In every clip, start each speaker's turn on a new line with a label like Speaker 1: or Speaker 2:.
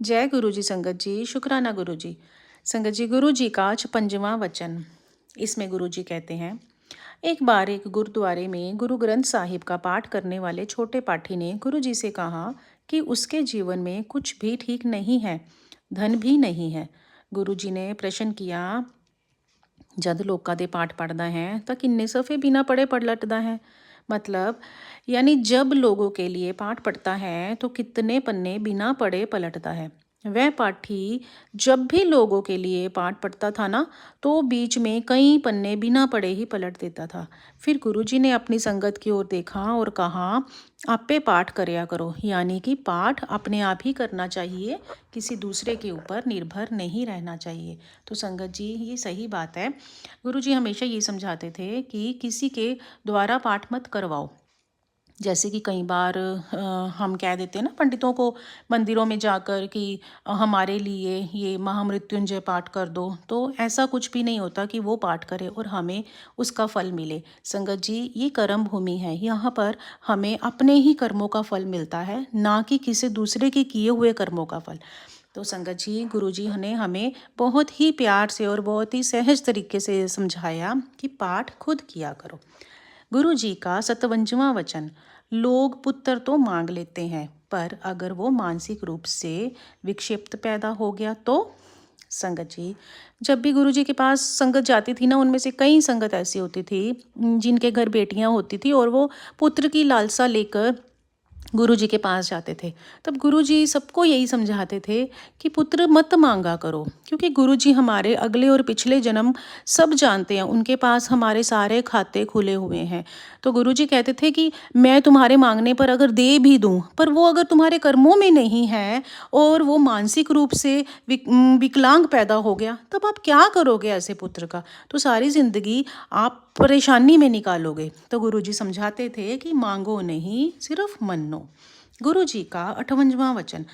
Speaker 1: जय गुरु जी संगत जी, शुक्राना गुरु जी। संगत जी, गुरु जी का 56वां वचन। इसमें गुरु जी कहते हैं, एक बार एक गुरुद्वारे में गुरु ग्रंथ साहिब का पाठ करने वाले छोटे पाठी ने गुरु जी से कहा कि उसके जीवन में कुछ भी ठीक नहीं है, धन भी नहीं है। गुरु जी ने प्रश्न किया, जद लोका दे पाठ पढ़दा है तो किन्ने सफ़े बिना पढ़े पलटदा है। मतलब यानी जब लोगों के लिए पाठ पढ़ता है तो कितने पन्ने बिना पढ़े पलटता है। वह पाठी जब भी लोगों के लिए पाठ पढ़ता था ना, तो बीच में कई पन्ने बिना पढ़े ही पलट देता था। फिर गुरुजी ने अपनी संगत की ओर देखा और कहा, आपे पाठ करया करो, यानी कि पाठ अपने आप ही करना चाहिए, किसी दूसरे के ऊपर निर्भर नहीं रहना चाहिए। तो संगत जी, ये सही बात है। गुरुजी हमेशा ये समझाते थे कि किसी के द्वारा पाठ मत करवाओ। जैसे कि कई बार हम कह देते हैं ना पंडितों को मंदिरों में जाकर कि हमारे लिए ये महामृत्युंजय पाठ कर दो, तो ऐसा कुछ भी नहीं होता कि वो पाठ करे और हमें उसका फल मिले। संगत जी, ये कर्म भूमि है, यहाँ पर हमें अपने ही कर्मों का फल मिलता है, ना कि किसी दूसरे के किए हुए कर्मों का फल। तो संगत जी, गुरुजी ने हमें बहुत ही प्यार से और बहुत ही सहज तरीके से समझाया कि पाठ खुद किया करो। गुरु जी का 57वां वचन, लोग पुत्र तो मांग लेते हैं, पर अगर वो मानसिक रूप से विक्षिप्त पैदा हो गया तो। संगत जी, जब भी गुरु जी के पास संगत जाती थी ना, उनमें से कई संगत ऐसी होती थी जिनके घर बेटियां होती थी और वो पुत्र की लालसा लेकर गुरु जी के पास जाते थे। तब गुरु जी सबको यही समझाते थे कि पुत्र मत मांगा करो, क्योंकि गुरु जी हमारे अगले और पिछले जन्म सब जानते हैं, उनके पास हमारे सारे खाते खुले हुए हैं। तो गुरु जी कहते थे कि मैं तुम्हारे मांगने पर अगर दे भी दूं, पर वो अगर तुम्हारे कर्मों में नहीं है और वो मानसिक रूप से विकलांग पैदा हो गया, तब आप क्या करोगे ऐसे पुत्र का? तो सारी जिंदगी आप परेशानी में निकालोगे। तो गुरुजी समझाते थे कि मांगो नहीं, सिर्फ मन्नो। गुरुजी का 58वां वचन,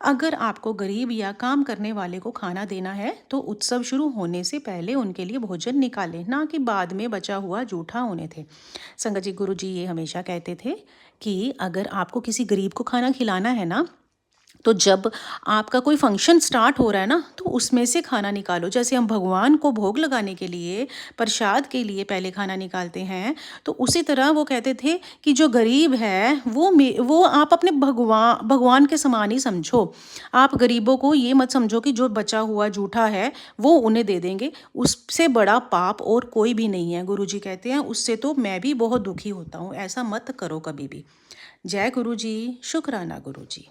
Speaker 1: अगर आपको गरीब या काम करने वाले को खाना देना है तो उत्सव शुरू होने से पहले उनके लिए भोजन निकालें, ना कि बाद में बचा हुआ जूठा होने थे। संगत जी, गुरुजी ये हमेशा कहते थे कि अगर आपको किसी गरीब को खाना खिलाना है ना, तो जब आपका कोई फंक्शन स्टार्ट हो रहा है ना, तो उसमें से खाना निकालो। जैसे हम भगवान को भोग लगाने के लिए, प्रसाद के लिए पहले खाना निकालते हैं, तो उसी तरह वो कहते थे कि जो गरीब है वो आप अपने भगवान के समान ही समझो। आप गरीबों को ये मत समझो कि जो बचा हुआ जूठा है वो उन्हें दे देंगे, उससे बड़ा पाप और कोई भी नहीं है। गुरुजी कहते हैं, उससे तो मैं भी बहुत दुखी होता हूँ, ऐसा मत करो कभी भी। जय गुरु जी, शुक्राना गुरु जी।